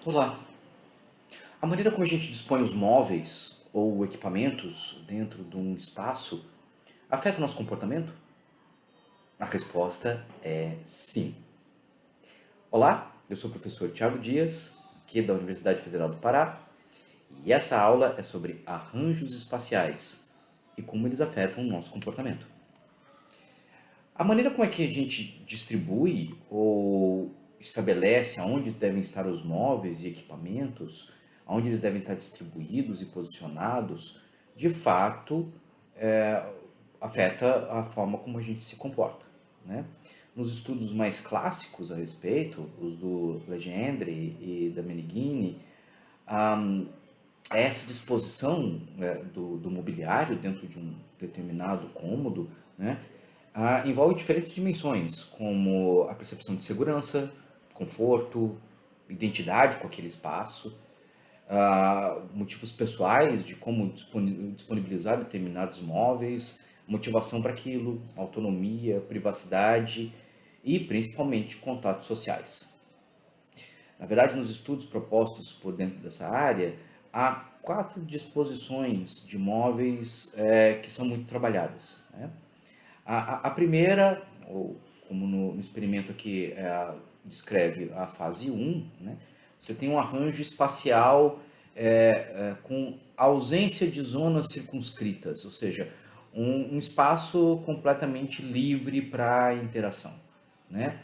Olá! A maneira como a gente dispõe os móveis ou equipamentos dentro de um espaço afeta o nosso comportamento? A resposta é sim. Olá, eu sou o professor Thiago Dias, aqui da Universidade Federal do Pará, e essa aula é sobre arranjos espaciais e como eles afetam o nosso comportamento. A maneira como é que a gente distribui ou estabelece aonde devem estar os móveis e equipamentos, aonde eles devem estar distribuídos e posicionados, de fato, afeta a forma como a gente se comporta, né? Nos estudos mais clássicos a respeito, os do Legendre e da Meneghini, essa disposição do mobiliário dentro de um determinado cômodo, né, envolve diferentes dimensões, como a percepção de segurança, conforto, identidade com aquele espaço, motivos pessoais de como disponibilizar determinados móveis, motivação para aquilo, autonomia, privacidade e principalmente contatos sociais. Na verdade, nos estudos propostos por dentro dessa área, há 4 disposições de móveis que são muito trabalhadas, né? A primeira, ou como no experimento aqui descreve a fase 1, né? Você tem um arranjo espacial com ausência de zonas circunscritas, ou seja, um espaço completamente livre para interação, né?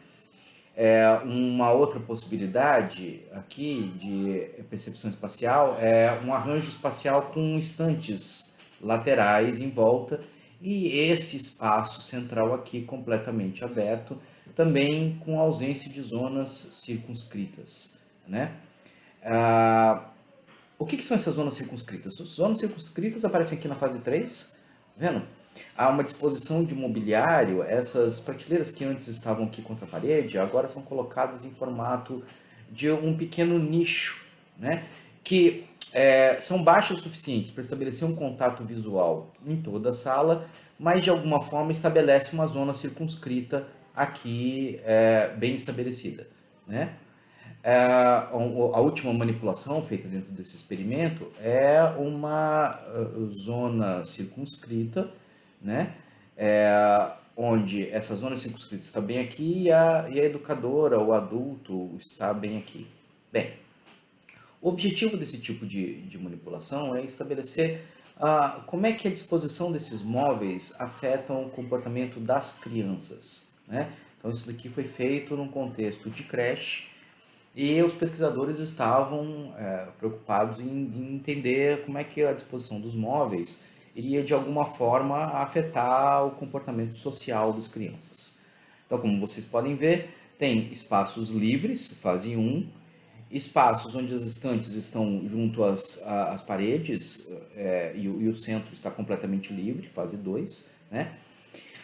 Uma outra possibilidade aqui de percepção espacial é um arranjo espacial com estantes laterais em volta e esse espaço central aqui completamente aberto, também com ausência de zonas circunscritas, né? Ah, o que são essas zonas circunscritas? As zonas circunscritas aparecem aqui na fase 3, vendo? Há uma disposição de mobiliário, essas prateleiras que antes estavam aqui contra a parede, agora são colocadas em formato de um pequeno nicho, né? Que são baixas o suficientes para estabelecer um contato visual em toda a sala, mas de alguma forma estabelece uma zona circunscrita aqui bem estabelecida, né? A última manipulação feita dentro desse experimento é uma zona circunscrita, né? Onde essa zona circunscrita está bem aqui e a educadora, o adulto, está bem aqui. Bem, o objetivo desse tipo de manipulação é estabelecer como é que a disposição desses móveis afetam o comportamento das crianças, né? Então, isso daqui foi feito num contexto de creche, e os pesquisadores estavam preocupados em entender como é que a disposição dos móveis iria de alguma forma afetar o comportamento social das crianças. Então, como vocês podem ver, tem espaços livres, fase 1, espaços onde as estantes estão junto às paredes e o centro está completamente livre, fase 2, né?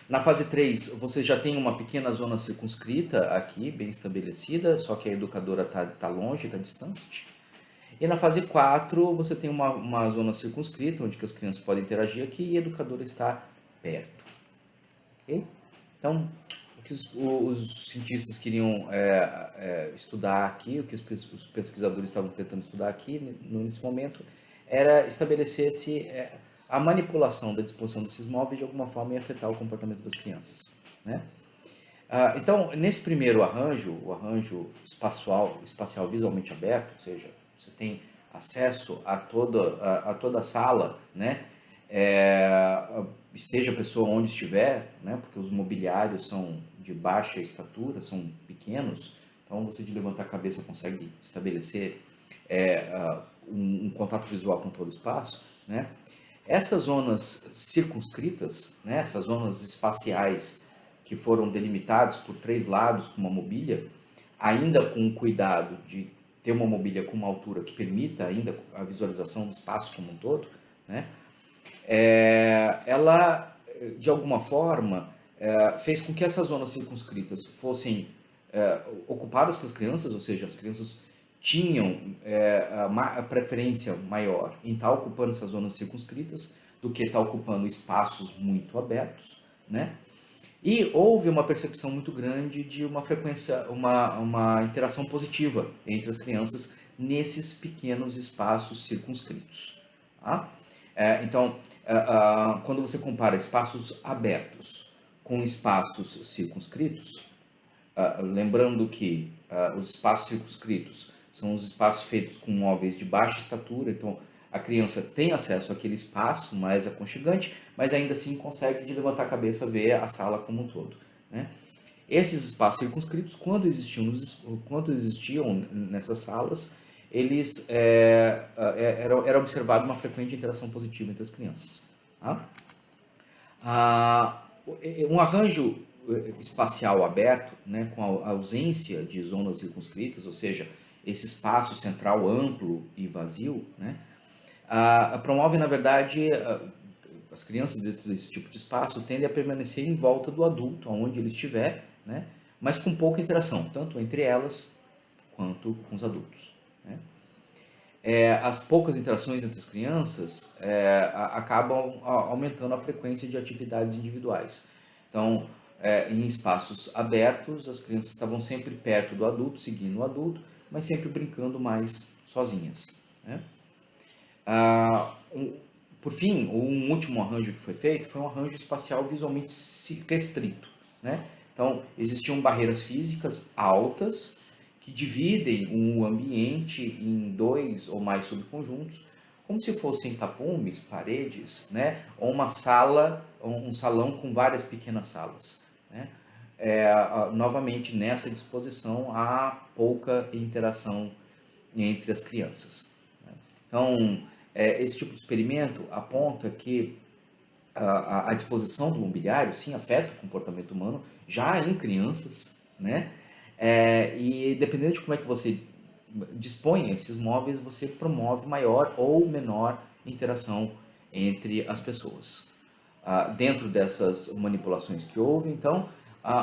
Na fase 3, você já tem uma pequena zona circunscrita aqui, bem estabelecida, só que a educadora está longe, está distante. E na fase 4, você tem uma zona circunscrita, onde que as crianças podem interagir aqui e a educadora está perto. Ok? Então, o que os cientistas queriam estudar aqui, o que os pesquisadores estavam tentando estudar aqui nesse momento, era estabelecer se a manipulação da disposição desses móveis de alguma forma ia afetar o comportamento das crianças, né? Então, nesse primeiro arranjo, o arranjo espacial visualmente aberto, ou seja, você tem acesso a toda a sala, né? Esteja a pessoa onde estiver, né? Porque os mobiliários são de baixa estatura, são pequenos, então você de levantar a cabeça consegue estabelecer um contato visual com todo o espaço, né? Essas zonas circunscritas, né? Essas zonas espaciais que foram delimitados por 3 lados com uma mobília, ainda com o cuidado de ter uma mobília com uma altura que permita ainda a visualização do espaço como um todo, né? Ela, de alguma forma, fez com que essas zonas circunscritas fossem ocupadas pelas crianças, ou seja, as crianças tinham a preferência maior em estar ocupando essas zonas circunscritas do que estar ocupando espaços muito abertos, né? E houve uma percepção muito grande de uma frequência, uma interação positiva entre as crianças nesses pequenos espaços circunscritos. Tá? Então, quando você compara espaços abertos com espaços circunscritos, lembrando que os espaços circunscritos são os espaços feitos com móveis de baixa estatura, então a criança tem acesso àquele espaço mais aconchegante, mas ainda assim consegue de levantar a cabeça ver a sala como um todo, né? Esses espaços circunscritos, quando existiam nessas salas, eles era observado uma frequente interação positiva entre as crianças. Tá? Um arranjo espacial aberto, né, com a ausência de zonas circunscritas, ou seja, esse espaço central amplo e vazio, né, promove, na verdade, as crianças dentro desse tipo de espaço tendem a permanecer em volta do adulto, aonde ele estiver, né, mas com pouca interação, tanto entre elas quanto com os adultos. Né. As poucas interações entre as crianças acabam aumentando a frequência de atividades individuais. Então, em espaços abertos, as crianças estavam sempre perto do adulto, seguindo o adulto, mas sempre brincando mais sozinhas. Né? Por fim, um último arranjo que foi feito foi um arranjo espacial visualmente restrito. Né? Então, existiam barreiras físicas altas que dividem um ambiente em dois ou mais subconjuntos, como se fossem tapumes, paredes, né? Ou uma sala, um salão com várias pequenas salas. Né? Novamente, nessa disposição, há pouca interação entre as crianças. Né? Então, esse tipo de experimento aponta que a disposição do mobiliário, sim, afeta o comportamento humano, já em crianças, né? E dependendo de como é que você dispõe esses móveis, você promove maior ou menor interação entre as pessoas. Dentro dessas manipulações que houve, então,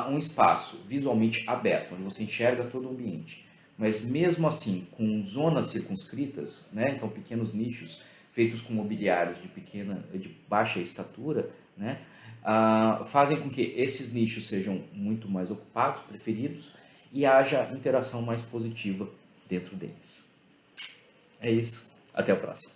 um espaço visualmente aberto, onde você enxerga todo o ambiente, mas mesmo assim com zonas circunscritas, né? Então pequenos nichos feitos com mobiliários de baixa estatura, né? Fazem com que esses nichos sejam muito mais ocupados, preferidos, e haja interação mais positiva dentro deles. É isso. Até a próxima.